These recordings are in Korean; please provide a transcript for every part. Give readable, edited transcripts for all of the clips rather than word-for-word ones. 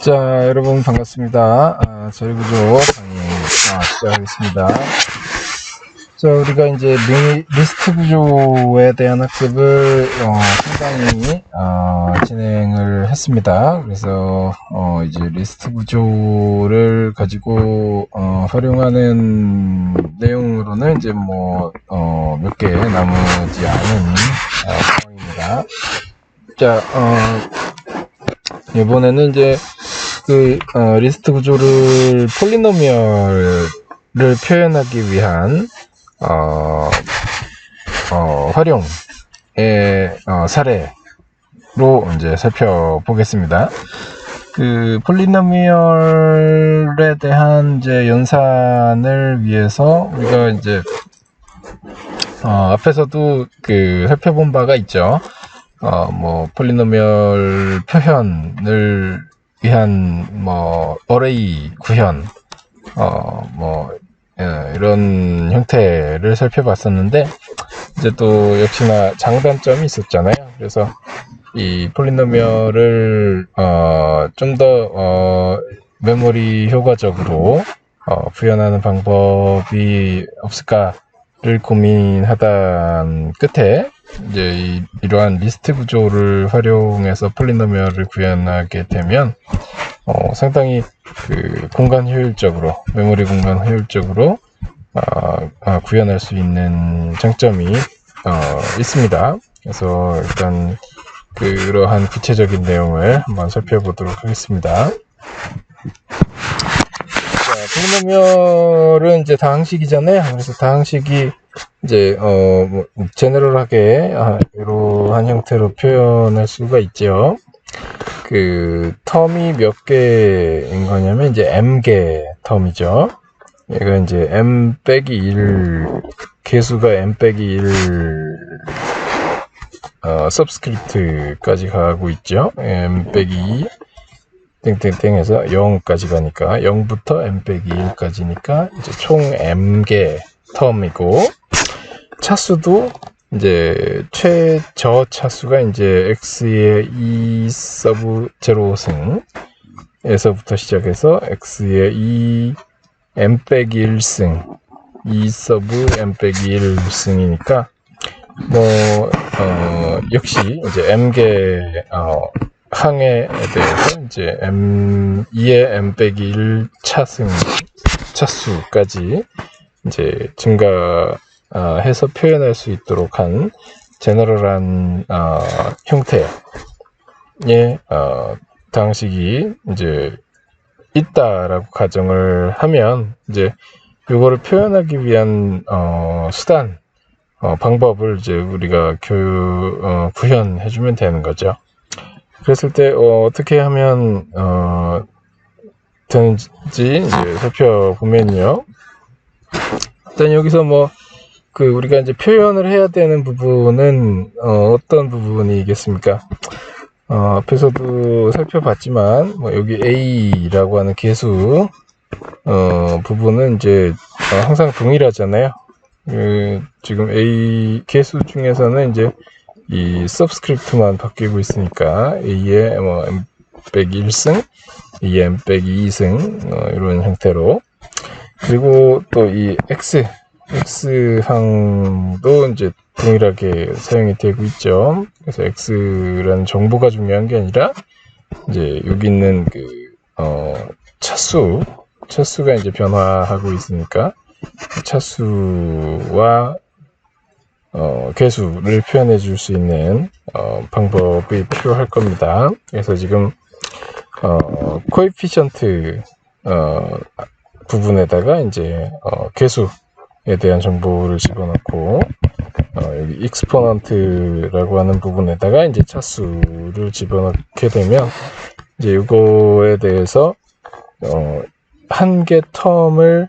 자, 여러분 반갑습니다. 자리구조 강의 시작하겠습니다. 자, 우리가 이제 리스트 구조에 대한 학습을 상당히 진행을 했습니다. 그래서 이제 리스트 구조를 가지고 활용하는 내용으로는 이제 몇 개 남지 않은 상황입니다. 자, 이번에는 이제 리스트 구조를 폴리노미얼을 표현하기 위한 활용의 사례로 이제 살펴보겠습니다. 폴리노미얼에 대한 이제 연산을 위해서 우리가 이제 앞에서도 살펴본 바가 있죠. 폴리노미얼 표현을 위한 어레이 구현 이런 형태를 살펴봤었는데, 이제 또 역시나 장단점이 있었잖아요. 그래서 이 폴리노미얼을 좀 더 메모리 효과적으로 구현하는 방법이 없을까를 고민하던 끝에 이제 이러한 리스트 구조를 활용해서 폴리노미얼을 구현하게 되면 상당히 공간 효율적으로, 메모리 공간 효율적으로 구현할 수 있는 장점이 있습니다. 그래서 일단 그러한 구체적인 내용을 한번 살펴보도록 하겠습니다. 자, 폴리노미얼은 이제 다항식이잖아요. 그래서 다항식이 이제 제너럴하게 이러한 형태로 표현할 수가 있죠. 텀이 몇 개인 거냐면 이제 m개 텀이죠. 얘가 이제 m 빼기 1, 개수가 m 빼기 1 서브스크립트까지 가고 있죠. m 빼기 2 땡땡땡 해서 0까지 가니까 0부터 m 빼기 1까지니까 이제 총 m개 텀이고, 차수도 이제 최저 차수가 이제 x의 2 서브 0승에서부터 시작해서 x의 2 m 빼기 1승 2 서브 m 빼기 1승이니까 역시 이제 m개 항에 대해서 이제 2의 m 빼기 1 차수까지 이제 증가해서 표현할 수 있도록 한 제너럴한 형태의 다항식이 이제 있다라고 가정을 하면, 이제 이거를 표현하기 위한 수단, 방법을 이제 우리가 구현해주면 되는 거죠. 그랬을 때 어떻게 하면 되는지 이제 살펴보면요. 일단 여기서 우리가 이제 표현을 해야 되는 부분은 어떤 부분이겠습니까? 앞에서도 살펴봤지만 여기 a라고 하는 개수 부분은 이제 항상 동일하잖아요. 지금 a 개수 중에서는 이제 이 서브스크립트만 바뀌고 있으니까 a의 m 빼기 1승, 2m 빼기 2승 이런 형태로, 그리고 또 이 x항도 이제 동일하게 사용이 되고 있죠. 그래서 x라는 정보가 중요한 게 아니라 이제 여기 있는 차수가 이제 변화하고 있으니까 차수와 개수를 표현해 줄 수 있는 방법이 필요할 겁니다. 그래서 지금 코에피션트 부분에다가 이제 개수에 대한 정보를 집어넣고, 여기 익스포넌트라고 하는 부분에다가 이제 차수를 집어넣게 되면 이제 이거에 대해서 한 개 텀을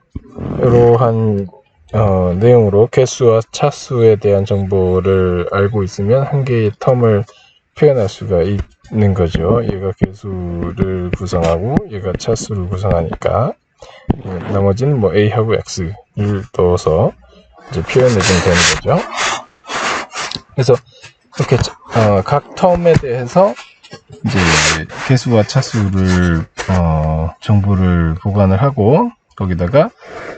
이러한 내용으로 개수와 차수에 대한 정보를 알고 있으면 한 개의 텀을 표현할 수가 있는 거죠. 얘가 개수를 구성하고 얘가 차수를 구성하니까 나머지는 a하고 x를 넣어서 이제 표현해주면 되는 거죠. 그래서 이렇게 각 텀에 대해서 이제 개수와 차수를 정보를 보관을 하고 거기다가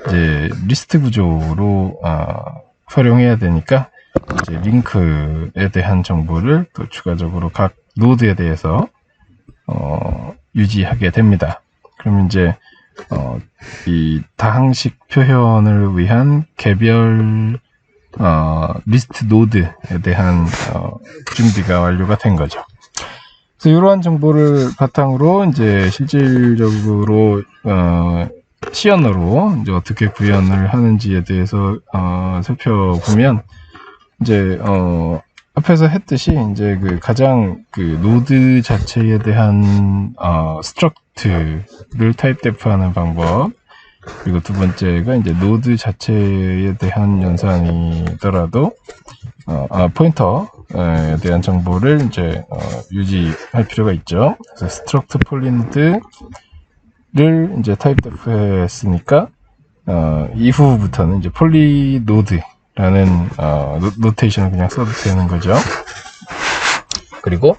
이제 리스트 구조로 활용해야 되니까 이제 링크에 대한 정보를 또 추가적으로 각 노드에 대해서 유지하게 됩니다. 그럼 이제 이 다항식 표현을 위한 개별 리스트 노드에 대한 준비가 완료가 된 거죠. 그래서 이러한 정보를 바탕으로 이제 실질적으로 시언어로 이제 어떻게 구현을 하는지에 대해서 살펴보면 이제 앞에서 했듯이 이제 그 가장 그 노드 자체에 대한 스트럭트를 타입데프하는 방법, 그리고 두 번째가 이제 노드 자체에 대한 연산이더라도 포인터에 대한 정보를 이제 유지할 필요가 있죠. 그래서 스트럭트 폴리노드를 이제 타입데프했으니까 이후부터는 이제 폴리노드라는 노테이션을 그냥 써도 되는 거죠. 그리고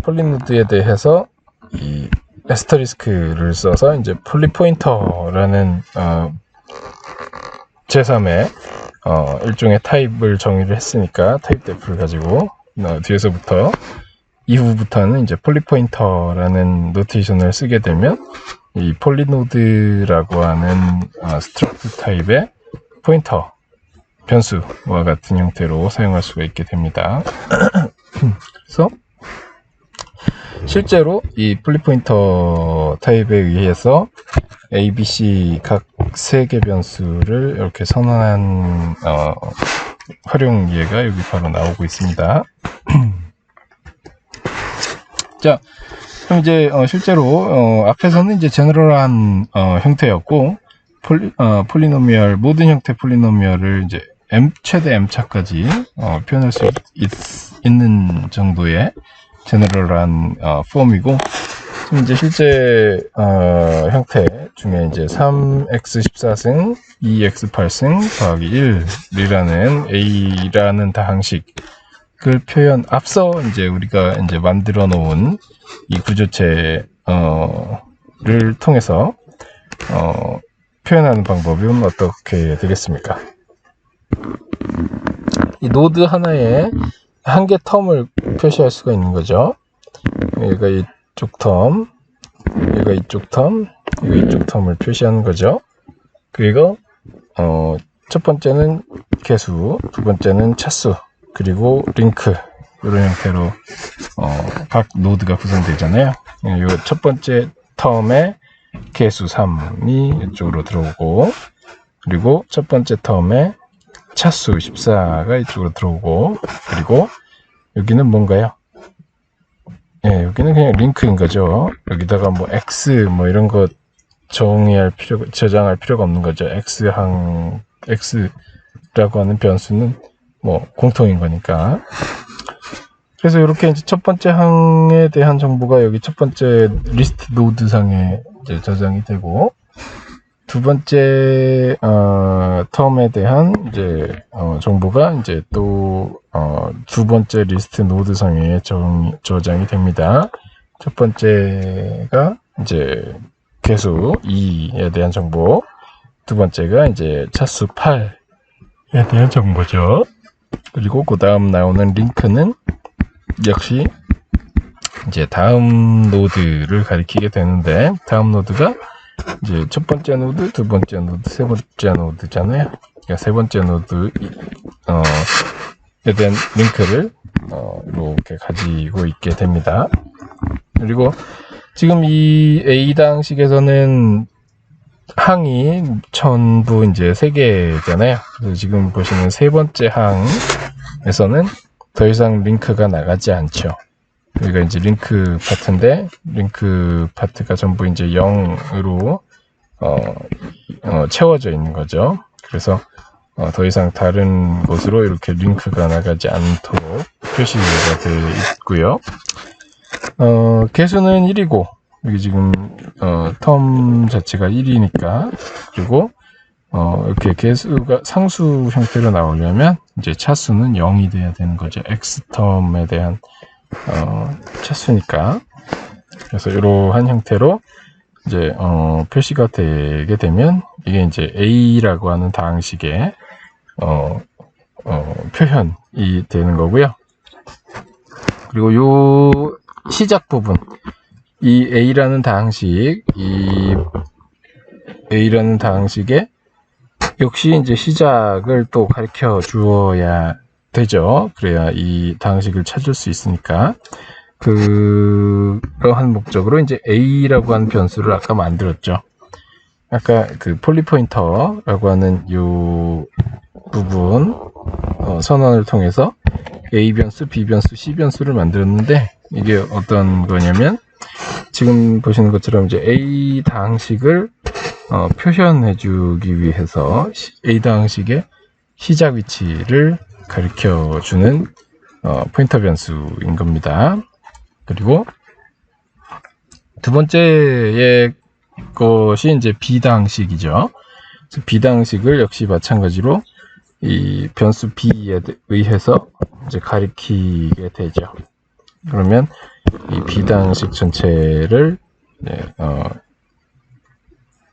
폴리노드에 대해서 이 에스터리스크를 써서 이제 폴리포인터라는 제3의 일종의 타입을 정의를 했으니까 타입데프를 가지고 뒤에서부터 이후부터는 이제 폴리포인터라는 노테이션을 쓰게 되면 이 폴리노드라고 하는 스트럭트 타입의 포인터 변수와 같은 형태로 사용할 수가 있게 됩니다. 그래서 실제로 이 폴리포인터 타입에 의해서 A, B, C 각 3개 변수를 이렇게 선언한 활용 예가 여기 바로 나오고 있습니다. 자, 그럼 이제 실제로 앞에서는 이제 제너럴한 형태였고 폴리노미얼 모든 형태 폴리노미얼을 이제 최대 m차까지 표현할 수 있는 정도의 제너럴한 폼이고, 지금 이제 실제 형태 중에 이제 3x14승 2x8승 더하기 1이라는 a라는 다항식을 앞서 이제 우리가 이제 만들어 놓은 이 구조체를 통해서 표현하는 방법은 어떻게 되겠습니까? 이 노드 하나에 한 개 텀을 표시할 수가 있는 거죠. 여기가 이쪽 텀, 여기가 이쪽 텀, 여기가 이쪽 텀을 표시하는 거죠. 그리고 첫 번째는 개수, 두 번째는 차수, 그리고 링크, 이런 형태로 각 노드가 구성되잖아요. 이 첫 번째 텀에 개수 3이 이쪽으로 들어오고, 그리고 첫 번째 텀에 차수 14가 이쪽으로 들어오고, 그리고 여기는 뭔가요? 예, 여기는 그냥 링크인 거죠. 여기다가 뭐 X 뭐 이런 거 저장할 필요가 없는 거죠. X라고 하는 변수는 뭐 공통인 거니까. 그래서 이렇게 이제 첫 번째 항에 대한 정보가 여기 첫 번째 리스트 노드 상에 이제 저장이 되고, 두 번째 텀에 대한 이제 정보가 이제 또 두 번째 리스트 노드 상에 저장이 됩니다. 첫 번째가 이제 개수 2에 대한 정보, 두 번째가 이제 차수 8에 대한 정보죠. 그리고 그 다음 나오는 링크는 역시 이제 다음 노드를 가리키게 되는데, 다음 노드가 이제 첫 번째 노드, 두 번째 노드, 세 번째 노드잖아요. 그러니까 세 번째 노드에 대한 링크를 이렇게 가지고 있게 됩니다. 그리고 지금 이 A당식에서는 항이 전부 이제 3개잖아요. 그래서 지금 보시는 세 번째 항에서는 더 이상 링크가 나가지 않죠. 여기가 이제 링크 파트인데, 링크 파트가 전부 이제 0으로 채워져 있는 거죠. 그래서 더 이상 다른 곳으로 이렇게 링크가 나가지 않도록 표시가 되어 있고요. 개수는 1이고, 여기 지금 텀 자체가 1이니까, 그리고 이렇게 개수가 상수 형태로 나오려면 이제 차수는 0이 돼야 되는 거죠. X텀에 대한 차수니까. 그래서 이러한 형태로 이제 표시가 되게 되면 이게 이제 A라고 하는 다항식의 표현이 되는 거고요. 그리고 요 시작 부분, 이 A라는 다항식, 이 A라는 다항식에 역시 이제 시작을 또 가르쳐 주어야 되죠. 그래야 이 다항식을 찾을 수 있으니까. 그러한 목적으로 이제 A라고 하는 변수를 아까 만들었죠. 아까 그 폴리포인터라고 하는 요 부분 선언을 통해서 A 변수, B 변수, C 변수를 만들었는데 이게 어떤 거냐면 지금 보시는 것처럼 이제 A 다항식을 표현해 주기 위해서 A 다항식의 시작 위치를 가르쳐 주는 포인터 변수인 겁니다. 그리고 두 번째의 것이 이제 B 다항식이죠. B 다항식을 역시 마찬가지로 이 변수 B에 의해서 이제 가리키게 되죠. 그러면 이 B 다항식 전체를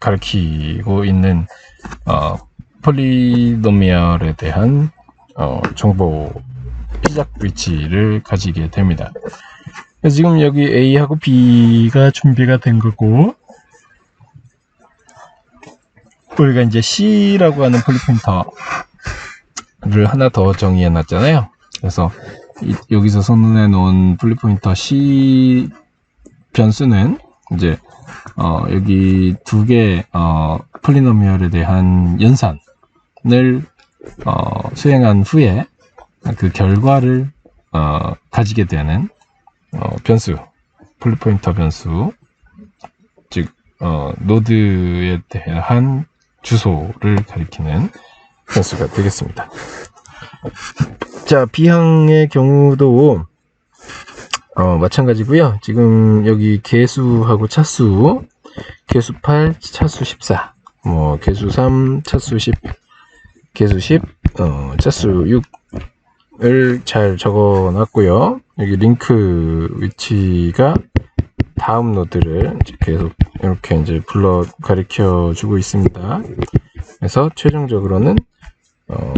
가리키고 있는 폴리노미얼에 대한 정보 시작 위치를 가지게 됩니다. 그래서 지금 여기 A하고 B가 준비가 된 거고, 우리가 이제 C라고 하는 폴리포인터를 하나 더 정의해 놨잖아요. 그래서 여기서 선언해 놓은 폴리포인터 C 변수는 이제 여기 두 개 폴리노미얼에 대한 연산을 수행한 후에 그 결과를 가지게 되는 변수, 폴리포인터 변수, 즉 노드에 대한 주소를 가리키는 변수가 되겠습니다. 자, B항의 경우도 마찬가지고요. 지금 여기 개수하고 차수, 개수 8, 차수 14, 개수 3, 차수 10, 개수 10, 차수 6을 잘 적어 놨고요. 여기 링크 위치가 다음 노드를 이제 계속 이렇게 이제 불러 가리켜 주고 있습니다. 그래서 최종적으로는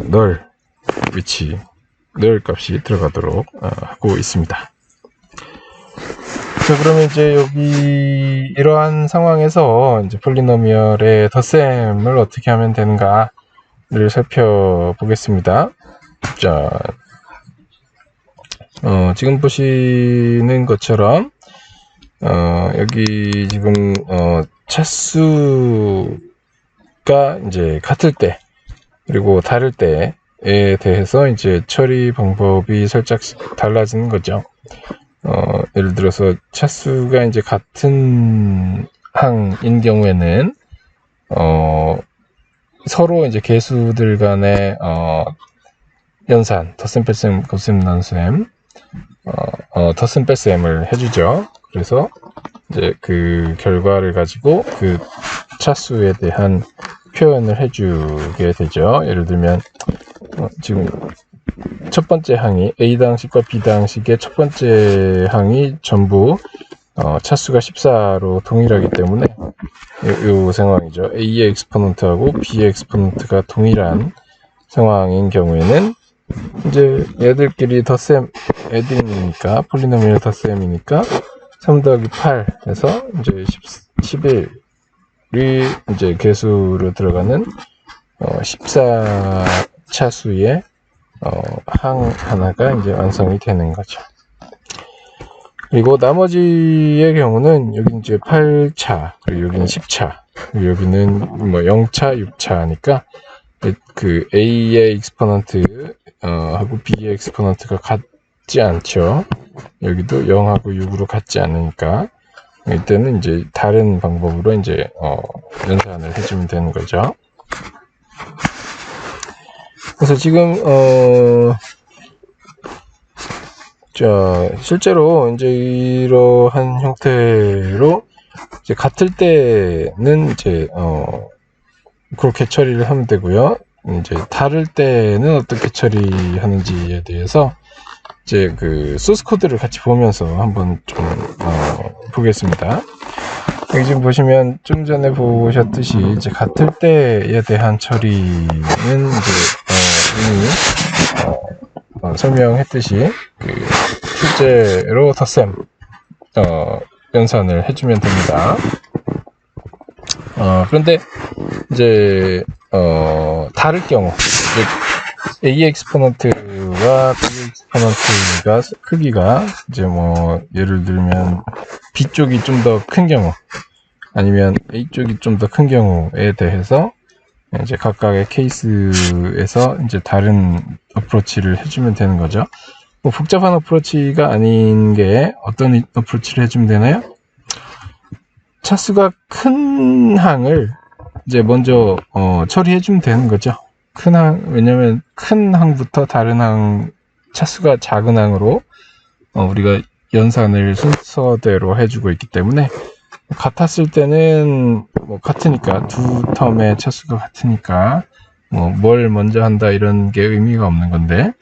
널 위치, 널 값이 들어가도록 하고 있습니다. 자, 그러면 이제 여기 이러한 상황에서 이제 폴리노미얼의 덧셈을 어떻게 하면 되는가를 살펴보겠습니다. 자, 지금 보시는 것처럼 여기 지금 차수가 이제 같을 때 그리고 다를 때에 대해서 이제 처리 방법이 살짝 달라지는 거죠. 예를 들어서 차수가 이제 같은 항인 경우에는 서로 이제 개수들 간의 연산, 덧셈, 뺄셈, 곱셈, 나눗셈, 덧셈, 뺄셈을 해주죠. 그래서 이제 그 결과를 가지고 그 차수에 대한 표현을 해주게 되죠. 예를 들면 지금 첫 번째 항이 A 다항식과 B 다항식의 첫 번째 항이 전부 차수가 14로 동일하기 때문에 이 상황이죠. A의 엑스포넌트하고 B의 엑스포넌트가 동일한 상황인 경우에는 이제 얘들끼리 덧셈 애딩이니까 폴리노미얼 덧셈이니까 3 더하기 8 해서 이제 11이 이제 개수로 들어가는 14 차수의 항 하나가 이제 완성이 되는 거죠. 그리고 나머지의 경우는 여기 이제 8차, 그리고 여기는 10차, 그리고 여기는 0차, 6차니까 그 A의 익스포넌트 하고 B의 익스포넌트가 같지 않죠. 여기도 0하고 6으로 같지 않으니까 이때는 이제 다른 방법으로 이제 연산을 해주면 되는 거죠. 그래서 지금 자, 실제로 이제 이러한 형태로 이제 같을 때는 이제 그렇게 처리를 하면 되고요. 이제 다를 때는 어떻게 처리하는지에 대해서 이제 그 소스 코드를 같이 보면서 한번 좀 보겠습니다. 여기 지금 보시면 좀 전에 보셨듯이 이제 같을 때에 대한 처리는 이제 이미 설명했듯이 그 실제로 덧셈 연산을 해주면 됩니다. 그런데 이제 다를 경우 A 엑스포넌트와 B 엑스포넌트가 크기가 이제 뭐 예를 들면 B 쪽이 좀 더 큰 경우 아니면 A 쪽이 좀 더 큰 경우에 대해서 이제 각각의 케이스에서 이제 다른 어프로치를 해주면 되는 거죠. 뭐 복잡한 어프로치가 아닌 게 어떤 어프로치를 해주면 되나요? 차수가 큰 항을 이제 먼저 처리해주면 되는 거죠. 큰 항, 왜냐면 큰 항부터 다른 항, 차수가 작은 항으로 우리가 연산을 순서대로 해주고 있기 때문에 같았을 때는 뭐 같으니까 두 텀의 차수가 같으니까 뭐 뭘 먼저 한다 이런 게 의미가 없는 건데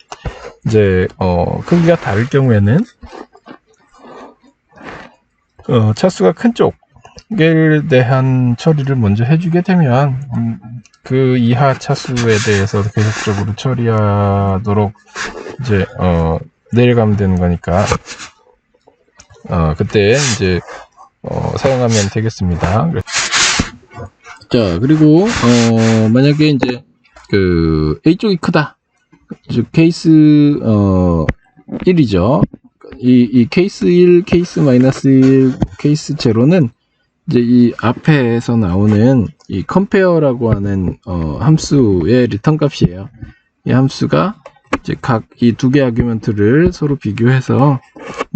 이제 크기가 다를 경우에는 차수가 큰 쪽에 대한 처리를 먼저 해주게 되면 그 이하 차수에 대해서 계속적으로 처리하도록 이제 내려가면 되는 거니까 그때 이제 사용하면 되겠습니다. 자, 그리고 만약에 이제 그 A 쪽이 크다. 즉 케이스 1이죠. 이 케이스 1, 케이스 마이너스 1, 케이스 제로는 이제 이 앞에서 나오는 이 compare라고 하는 함수의 리턴 값이에요. 이 함수가 이제 각 이 두 개 아규먼트를 서로 비교해서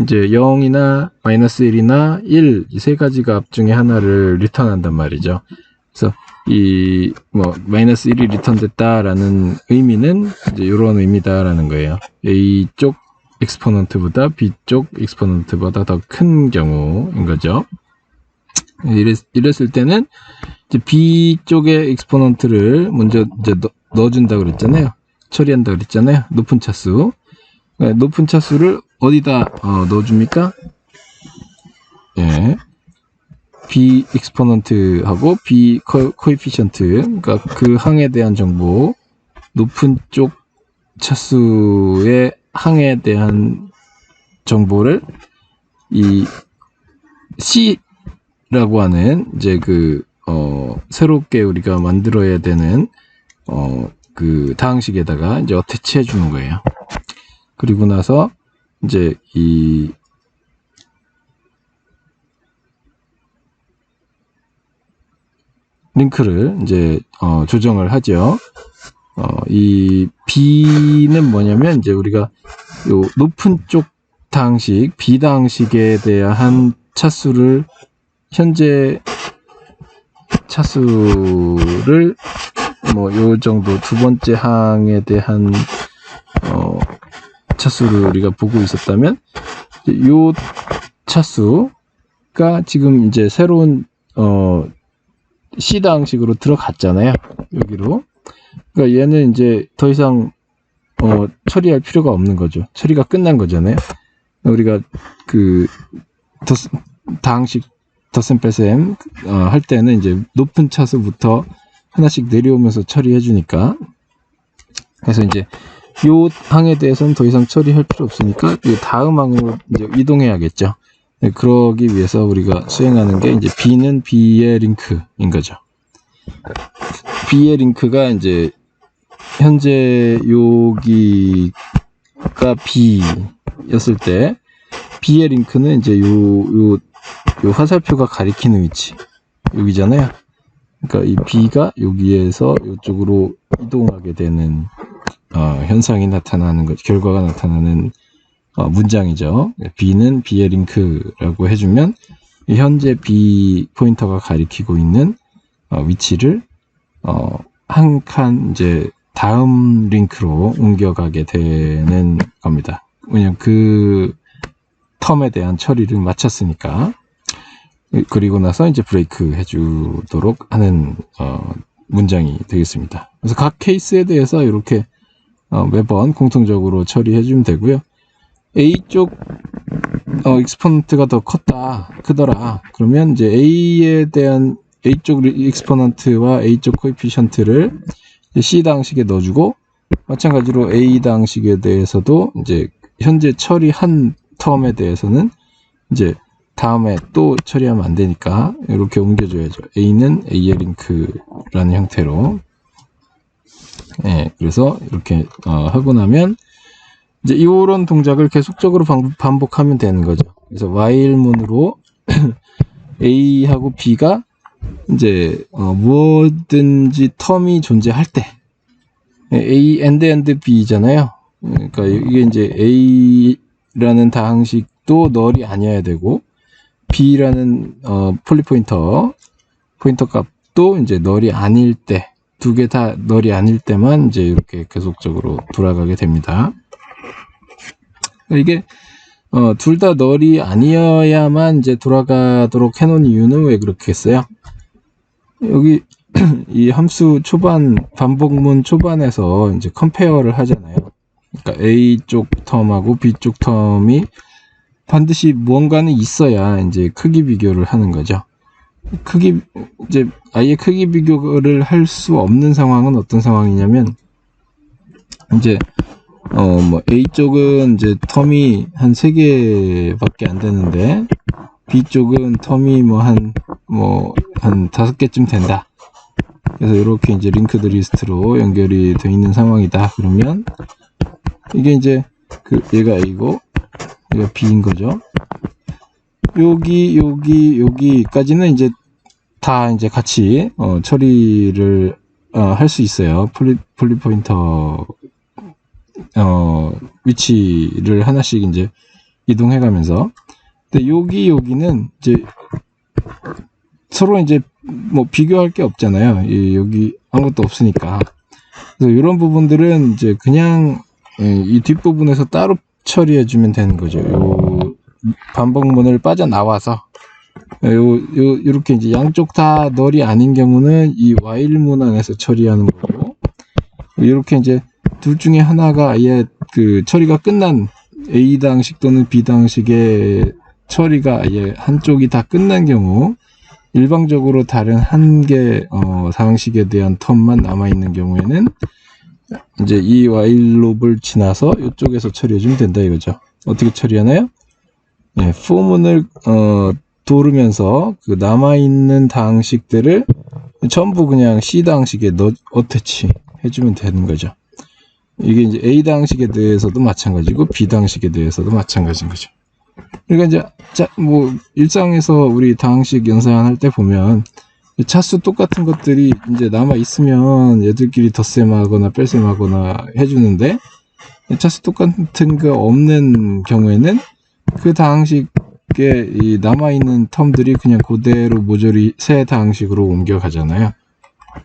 이제 0이나 마이너스 1이나 1 이 세 가지 값 중에 하나를 리턴한단 말이죠. 그래서 이 뭐 마이너스 1이 리턴됐다라는 의미는 이제 이런 의미다라는 거예요. A 쪽 엑스포넌트보다 B 쪽 엑스포넌트보다 더 큰 경우인 거죠. 이랬을 때는 이제 B 쪽의 엑스포넌트를 먼저 이제 넣어준다 그랬잖아요. 처리한다 그랬잖아요. 높은 차수. 높은 차수를 어디다 넣어줍니까? 예. B 엑스포넌트하고 B 코에피션트, 그러니까 그 항에 대한 정보, 높은 쪽 차수의 항에 대한 정보를 이 C라고 하는 이제 그 새롭게 우리가 만들어야 되는 그 다항식에다가 이제 어태치 해주는 거예요. 그리고 나서 이제 이 링크를 이제 조정을 하죠. 이 B는 뭐냐면 이제 우리가 요 높은 쪽 다항식 B 다항식에 대한 차수를 현재 차수를 뭐 요 정도 두 번째 항에 대한 차수를 우리가 보고 있었다면 요 차수가 지금 이제 새로운 C 다항식으로 들어갔잖아요. 여기로. 그러니까 얘는 이제 더 이상 처리할 필요가 없는 거죠. 처리가 끝난 거잖아요. 우리가 그 다항식 덧셈 뺄셈 할 때는 이제 높은 차수부터 하나씩 내려오면서 처리해 주니까, 그래서 이제 요 항에 대해서는 더 이상 처리할 필요 없으니까 이 다음 항으로 이제 이동해야겠죠. 네, 그러기 위해서 우리가 수행하는 게 이제 B는 B의 링크인 거죠. B의 링크가 이제 현재 여기가 B였을 때 B의 링크는 이제 요 화살표가 가리키는 위치 여기잖아요. 그러니까 이 B가 여기에서 이쪽으로 이동하게 되는 현상이 나타나는 것, 결과가 나타나는 문장이죠. B는 B의 링크라고 해주면 현재 B 포인터가 가리키고 있는 위치를 한 칸 이제 다음 링크로 옮겨가게 되는 겁니다. 왜냐면 그 텀에 대한 처리를 마쳤으니까. 그리고 나서 이제 브레이크 해주도록 하는 문장이 되겠습니다. 그래서 각 케이스에 대해서 이렇게 매번 공통적으로 처리해 주면 되고요. A 쪽 익스포넌트가 더 크더라. 그러면 이제 A에 대한 A 쪽 익스포넌트와 A 쪽 코에피션트를 C 당식에 넣어주고, 마찬가지로 A 당식에 대해서도 이제 현재 처리한 텀에 대해서는 이제 다음에 또 처리하면 안 되니까 이렇게 옮겨줘야죠. A는 A의 링크라는 형태로. 예, 그래서 이렇게 하고 나면 이제 이런 동작을 계속적으로 반복하면 되는 거죠. 그래서 while문으로 A하고 B가 이제 무엇든지 텀이 존재할 때, A and B잖아요. 그러니까 이게 이제 A라는 다항식도 널이 아니어야 되고, B라는 포인터 값도 이제 널이 아닐 때, 두 개 다 널이 아닐 때만 이제 이렇게 계속적으로 돌아가게 됩니다. 이게 둘 다 널이 아니어야만 이제 돌아가도록 해놓은 이유는 왜 그렇게 했어요? 여기 이 함수 초반, 반복문 초반에서 이제 컴페어를 하잖아요. 그러니까 A 쪽 텀하고 B 쪽 텀이 반드시 무언가는 있어야 이제 크기 비교를 하는 거죠. 이제 아예 크기 비교를 할 수 없는 상황은 어떤 상황이냐면, 이제 A 쪽은 이제 텀이 한 3개밖에 안 되는데, B 쪽은 텀이 한 5개쯤 된다. 그래서 이렇게 이제 링크드 리스트로 연결이 되어 있는 상황이다. 그러면 이게 이제 얘가 A고 얘가 B인 거죠. 여기까지는 이제 다 이제 같이 처리를 할 수 있어요. 폴리 포인터 위치를 하나씩 이제 이동해 가면서. 근데 여기는 이제 서로 이제 뭐 비교할 게 없잖아요. 여기 아무것도 없으니까. 그래서 이런 부분들은 이제 그냥 이 뒷부분에서 따로 처리해 주면 되는 거죠. 요 반복문을 빠져나와서 이렇게 이제 양쪽 다 널이 아닌 경우는 이 while문 안에서 처리하는 거고, 이렇게 이제 둘 중에 하나가 아예 처리가 끝난 A 당식 또는 B 당식의 처리가 아예 한쪽이 다 끝난 경우, 일방적으로 다른 한 개 상식에 대한 텀만 남아 있는 경우에는 이제 이 while 룹을 지나서 이쪽에서 처리해 주면 된다 이거죠. 어떻게 처리하나요? 예, for문을 도르면서 그 남아 있는 당식들을 전부 그냥 C 당식에 어태치 해주면 되는 거죠. 이게 이제 A 당식에 대해서도 마찬가지고 B 당식에 대해서도 마찬가지인 거죠. 그러니까 이제 일상에서 우리 다항식 연산할 때 보면 차수 똑같은 것들이 이제 남아 있으면 얘들끼리 덧셈하거나 뺄셈하거나 해주는데, 차수 똑같은 거 없는 경우에는 그 다항식에 이 남아 있는 텀들이 그냥 그대로 모조리 새 다항식으로 옮겨가잖아요.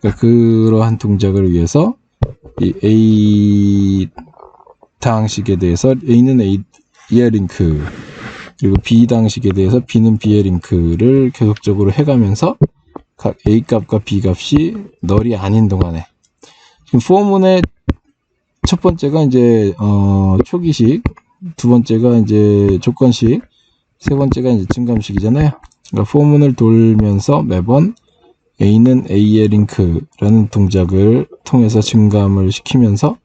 그러니까 그러한 동작을 위해서 이 A 다항식에 대해서 A는 A의 링크, 그리고 B 당식에 대해서 B는 B의 링크를 계속적으로 해가면서 각 A 값과 B 값이 널이 아닌 동안에, 지금 포문의 첫 번째가 이제 초기식, 두 번째가 이제 조건식, 세 번째가 이제 증감식이잖아요. 그러니까 포문을 돌면서 매번 A는 A의 링크라는 동작을 통해서 증감을 시키면서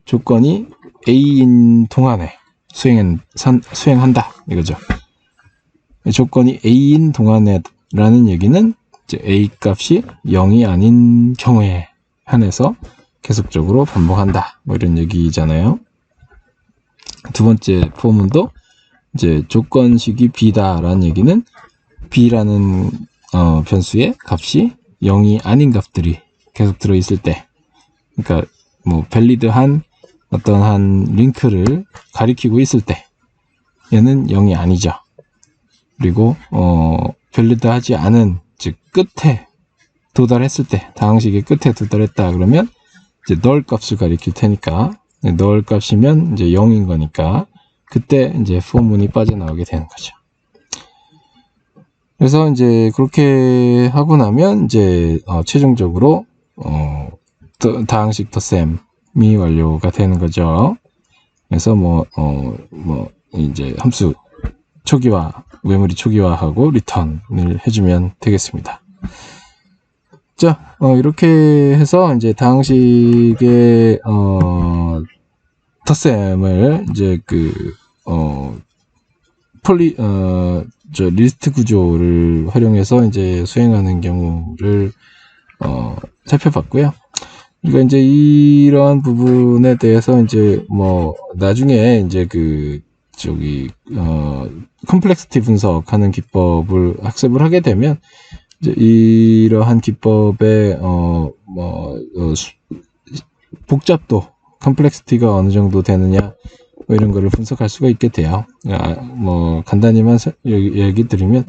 조건이 A인 동안에 수행한다 이거죠. 조건이 A인 동안에 라는 얘기는 이제 A 값이 0이 아닌 경우에 한해서 계속적으로 반복한다, 뭐 이런 얘기잖아요. 두 번째 포문도 이제 조건식이 B다라는 얘기는 B라는 변수의 값이 0이 아닌 값들이 계속 들어있을 때, 그러니까 밸리드한 어떤 한 링크를 가리키고 있을 때 얘는 0이 아니죠. 그리고 밸리드하지 않은, 즉 끝에 도달했을 때, 다항식의 끝에 도달했다 그러면 이제 널 값을 가리킬 테니까, 널 값이면 이제 0인 거니까 그때 이제 포문이 빠져나오게 되는 거죠. 그래서 이제 그렇게 하고 나면 이제 최종적으로 다항식 덧셈이 완료가 되는 거죠. 그래서 이제 함수 초기화, 메모리 초기화하고 리턴을 해주면 되겠습니다. 자, 이렇게 해서 이제 다항식의 덧셈을 이제 리스트 구조를 활용해서 이제 수행하는 경우를 살펴봤고요. 그러니까 이제 이러한 부분에 대해서 이제 나중에 이제 컴플렉시티 분석하는 기법을 학습을 하게 되면 이제 이러한 기법의 복잡도, 컴플렉시티가 어느 정도 되느냐 이런 거를 분석할 수가 있게 돼요. 간단히만 얘기 드리면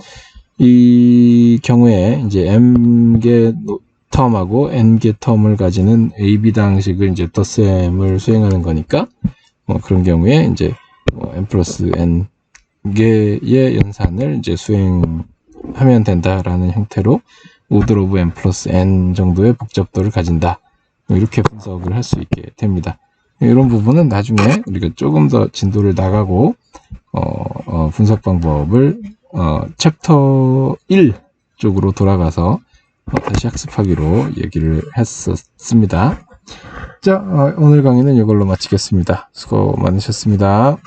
이 경우에 이제 m개 텀하고 n개 텀을 가지는 AB 방식을 이제 덧셈을 수행하는 거니까 그런 경우에 이제 n 플러스 n 개의 연산을 이제 수행하면 된다라는 형태로 오더 오브 n 플러스 n 정도의 복잡도를 가진다. 이렇게 분석을 할 수 있게 됩니다. 이런 부분은 나중에 우리가 조금 더 진도를 나가고 분석 방법을 챕터 1 쪽으로 돌아가서 다시 학습하기로 얘기를 했었습니다. 자, 오늘 강의는 이걸로 마치겠습니다. 수고 많으셨습니다.